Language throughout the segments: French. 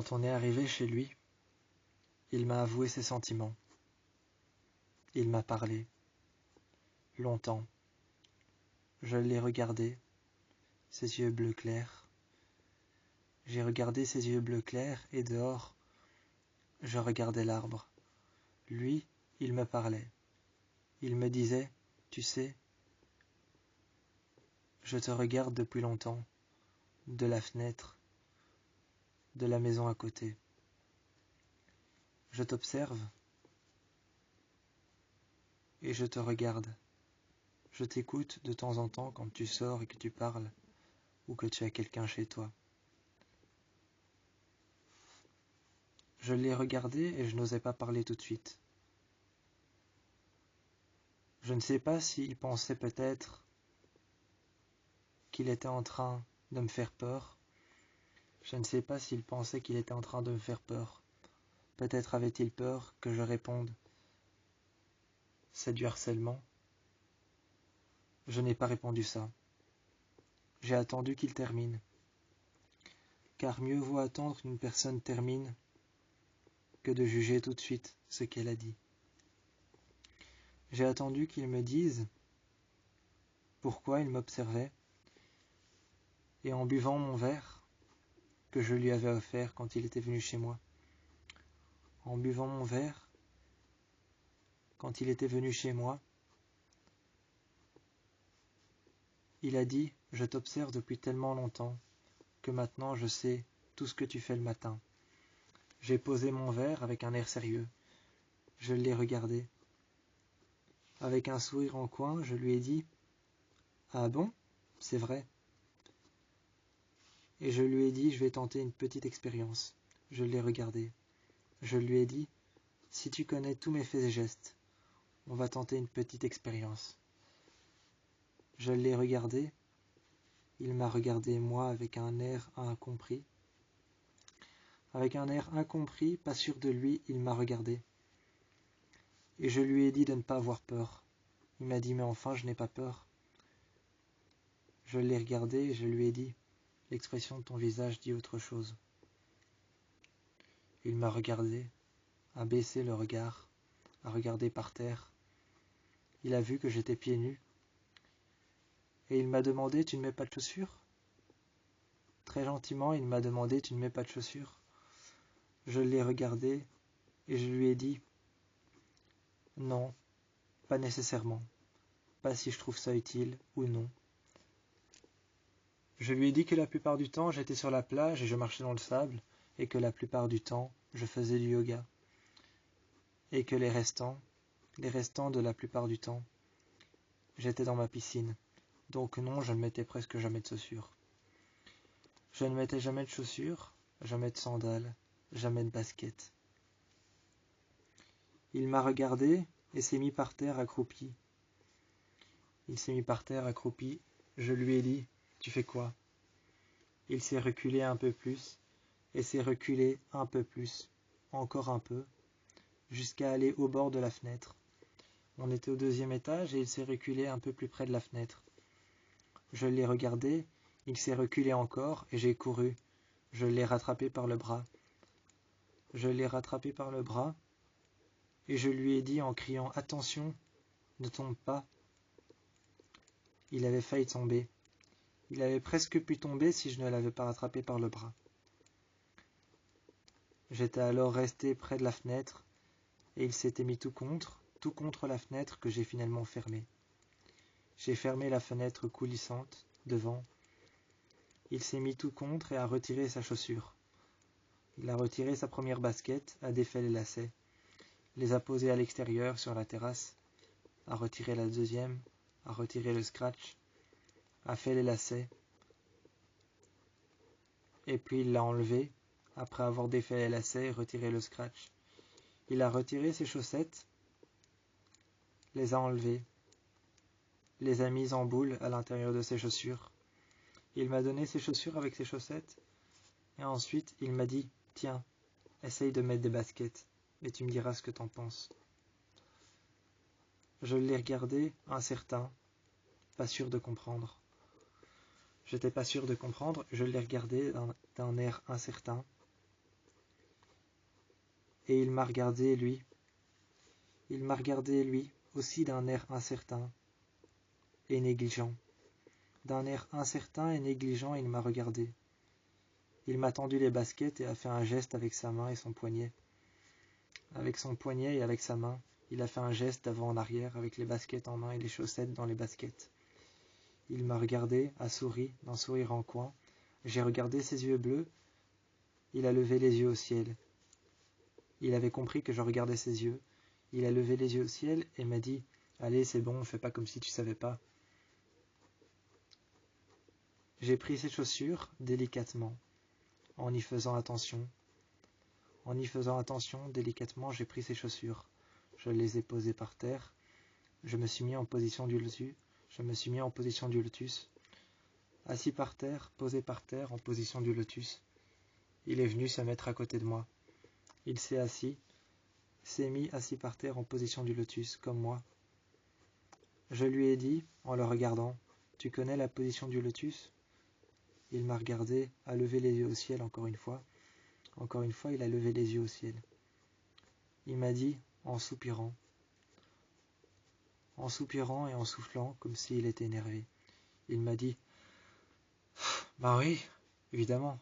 Quand on est arrivé chez lui, il m'a avoué ses sentiments. Il m'a parlé. Longtemps. Je l'ai regardé, ses yeux bleus clairs. J'ai regardé ses yeux bleus clairs et dehors, je regardais l'arbre. Lui, il me parlait. Il me disait, tu sais, je te regarde depuis longtemps, de la fenêtre, de la maison à côté. Je t'observe et je te regarde. Je t'écoute de temps en temps quand tu sors et que tu parles ou que tu as quelqu'un chez toi. Je l'ai regardé et je n'osais pas parler tout de suite. Je ne sais pas s'il pensait peut-être qu'il était en train de me faire peur. Je ne sais pas s'il pensait qu'il était en train de me faire peur. Peut-être avait-il peur que je réponde. C'est du harcèlement. Je n'ai pas répondu ça. J'ai attendu qu'il termine. Car mieux vaut attendre qu'une personne termine que de juger tout de suite ce qu'elle a dit. J'ai attendu qu'il me dise pourquoi il m'observait, et en buvant mon verre que je lui avais offert quand il était venu chez moi, en buvant mon verre quand il était venu chez moi, il a dit « Je t'observe depuis tellement longtemps que maintenant je sais tout ce que tu fais le matin. » J'ai posé mon verre avec un air sérieux. Je l'ai regardé. Avec un sourire en coin, je lui ai dit « Ah bon, c'est vrai. » Et je lui ai dit « Je vais tenter une petite expérience. » Je l'ai regardé. Je lui ai dit « Si tu connais tous mes faits et gestes, on va tenter une petite expérience. » Je l'ai regardé. Il m'a regardé, moi, avec un air incompris. Avec un air incompris, pas sûr de lui, il m'a regardé. Et je lui ai dit de ne pas avoir peur. Il m'a dit « Mais enfin, je n'ai pas peur. » Je l'ai regardé et je lui ai dit « L'expression de ton visage dit autre chose. » Il m'a regardé, a baissé le regard, a regardé par terre. Il a vu que j'étais pieds nus. Et il m'a demandé « Tu ne mets pas de chaussures ?» Très gentiment, il m'a demandé « Tu ne mets pas de chaussures ?» Je l'ai regardé et je lui ai dit « Non, pas nécessairement. Pas si je trouve ça utile ou non. » Je lui ai dit que la plupart du temps, j'étais sur la plage et je marchais dans le sable, et que la plupart du temps, je faisais du yoga. Et que les restants de la plupart du temps, j'étais dans ma piscine. Donc non, je ne mettais presque jamais de chaussures. Je ne mettais jamais de chaussures, jamais de sandales, jamais de baskets. Il m'a regardé et s'est mis par terre accroupi. Il s'est mis par terre accroupi. Je lui ai dit « Tu fais quoi ?» Il s'est reculé un peu plus, et s'est reculé un peu plus, encore un peu, jusqu'à aller au bord de la fenêtre. On était au 2e étage et il s'est reculé un peu plus près de la fenêtre. Je l'ai regardé, il s'est reculé encore et j'ai couru. Je l'ai rattrapé par le bras. Je l'ai rattrapé par le bras et je lui ai dit en criant « Attention, ne tombe pas !» Il avait failli tomber. Il avait presque pu tomber si je ne l'avais pas rattrapé par le bras. J'étais alors resté près de la fenêtre et il s'était mis tout contre la fenêtre que j'ai finalement fermée. J'ai fermé la fenêtre coulissante devant. Il s'est mis tout contre et a retiré sa chaussure. Il a retiré sa première basket, a défait les lacets, les a posés à l'extérieur sur la terrasse, a retiré la deuxième, a retiré le scratch, a fait les lacets, et puis il l'a enlevé, après avoir défait les lacets et retiré le scratch. Il a retiré ses chaussettes, les a enlevées, les a mises en boule à l'intérieur de ses chaussures. Il m'a donné ses chaussures avec ses chaussettes, et ensuite il m'a dit « Tiens, essaye de mettre des baskets, et tu me diras ce que t'en penses. » Je l'ai regardé, incertain, pas sûr de comprendre. J'étais pas sûr de comprendre, je l'ai regardé d'un air incertain. Et il m'a regardé, lui. Il m'a regardé, lui, aussi d'un air incertain et négligent. D'un air incertain et négligent, il m'a regardé. Il m'a tendu les baskets et a fait un geste avec sa main et son poignet. Avec son poignet et avec sa main, il a fait un geste d'avant en arrière avec les baskets en main et les chaussettes dans les baskets. Il m'a regardé, a souri, d'un sourire en coin. J'ai regardé ses yeux bleus. Il a levé les yeux au ciel. Il avait compris que je regardais ses yeux. Il a levé les yeux au ciel et m'a dit « Allez, c'est bon, fais pas comme si tu savais pas. » J'ai pris ses chaussures délicatement, en y faisant attention. En y faisant attention, délicatement, j'ai pris ses chaussures. Je les ai posées par terre. Je me suis mis en position du lotus. Assis par terre, posé par terre, en position du lotus. Il est venu se mettre à côté de moi. Il s'est mis assis par terre en position du lotus, comme moi. Je lui ai dit, en le regardant, « Tu connais la position du lotus ?» Il m'a regardé, a levé les yeux au ciel encore une fois. Encore une fois, il a levé les yeux au ciel. Il m'a dit, en soupirant et en soufflant, comme s'il était énervé. Il m'a dit, « Ben oui, évidemment. »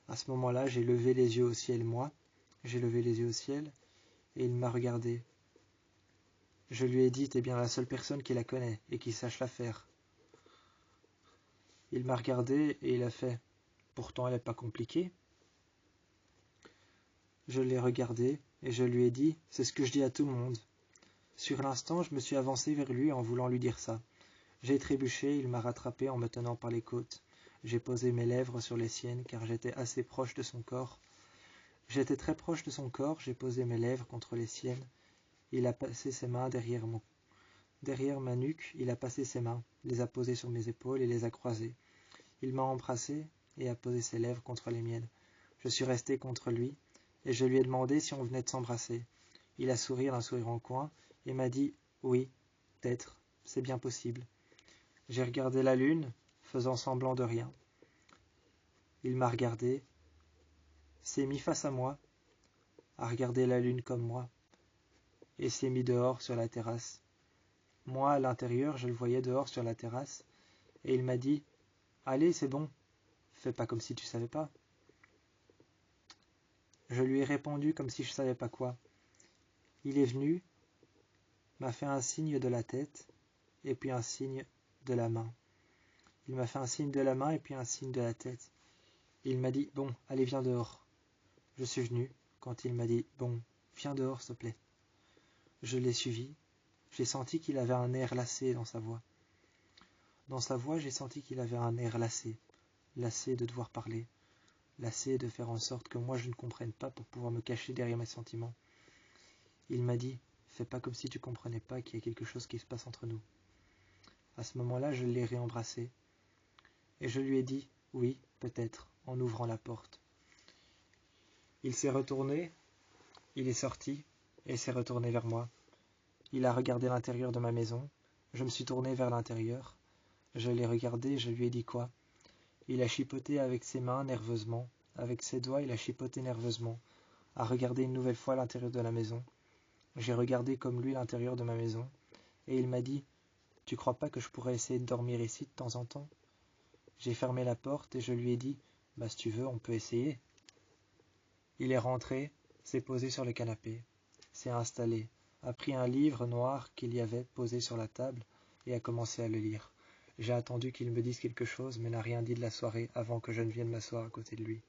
À ce moment-là, j'ai levé les yeux au ciel, moi. J'ai levé les yeux au ciel, et il m'a regardé. Je lui ai dit, « T'es bien la seule personne qui la connaît, et qui sache la faire. » Il m'a regardé, et il a fait, « Pourtant, elle n'est pas compliquée. » Je l'ai regardé, et je lui ai dit, « C'est ce que je dis à tout le monde. » Sur l'instant, je me suis avancé vers lui en voulant lui dire ça. J'ai trébuché, il m'a rattrapé en me tenant par les côtes. J'ai posé mes lèvres sur les siennes, car j'étais assez proche de son corps. J'étais très proche de son corps, j'ai posé mes lèvres contre les siennes. Il a passé ses mains derrière ma nuque, il a passé ses mains, les a posées sur mes épaules et les a croisées. Il m'a embrassé et a posé ses lèvres contre les miennes. Je suis resté contre lui, et je lui ai demandé si on venait de s'embrasser. Il a souri d'un sourire en coin, et m'a dit « Oui, peut-être, c'est bien possible. » J'ai regardé la lune, faisant semblant de rien. Il m'a regardé, s'est mis face à moi, a regardé la lune comme moi, et s'est mis dehors sur la terrasse. Moi, à l'intérieur, je le voyais dehors sur la terrasse, et il m'a dit « Allez, c'est bon, fais pas comme si tu savais pas. » Je lui ai répondu comme si je savais pas quoi. Il est venu, m'a fait un signe de la tête, et puis un signe de la main. Il m'a fait un signe de la main et puis un signe de la tête. Il m'a dit « Bon, allez, viens dehors. » Je suis venu quand il m'a dit « Bon, viens dehors, s'il te plaît. » Je l'ai suivi. J'ai senti qu'il avait un air lassé dans sa voix. Dans sa voix, j'ai senti qu'il avait un air lassé. Lassé de devoir parler. Lassé de faire en sorte que moi je ne comprenne pas pour pouvoir me cacher derrière mes sentiments. Il m'a dit « Fais pas comme si tu comprenais pas qu'il y a quelque chose qui se passe entre nous. » À ce moment-là, je l'ai réembrassé. Et je lui ai dit « Oui, peut-être », en ouvrant la porte. Il s'est retourné, il est sorti, et s'est retourné vers moi. Il a regardé l'intérieur de ma maison. Je me suis tourné vers l'intérieur. Je l'ai regardé et je lui ai dit quoi. Il a chipoté avec ses mains nerveusement. Avec ses doigts, il a chipoté nerveusement, a regardé une nouvelle fois l'intérieur de la maison. J'ai regardé comme lui l'intérieur de ma maison, et il m'a dit « Tu crois pas que je pourrais essayer de dormir ici de temps en temps ?» J'ai fermé la porte et je lui ai dit « Bah si tu veux, on peut essayer. » Il est rentré, s'est posé sur le canapé, s'est installé, a pris un livre noir qu'il y avait posé sur la table et a commencé à le lire. J'ai attendu qu'il me dise quelque chose, mais n'a rien dit de la soirée avant que je ne vienne m'asseoir à côté de lui.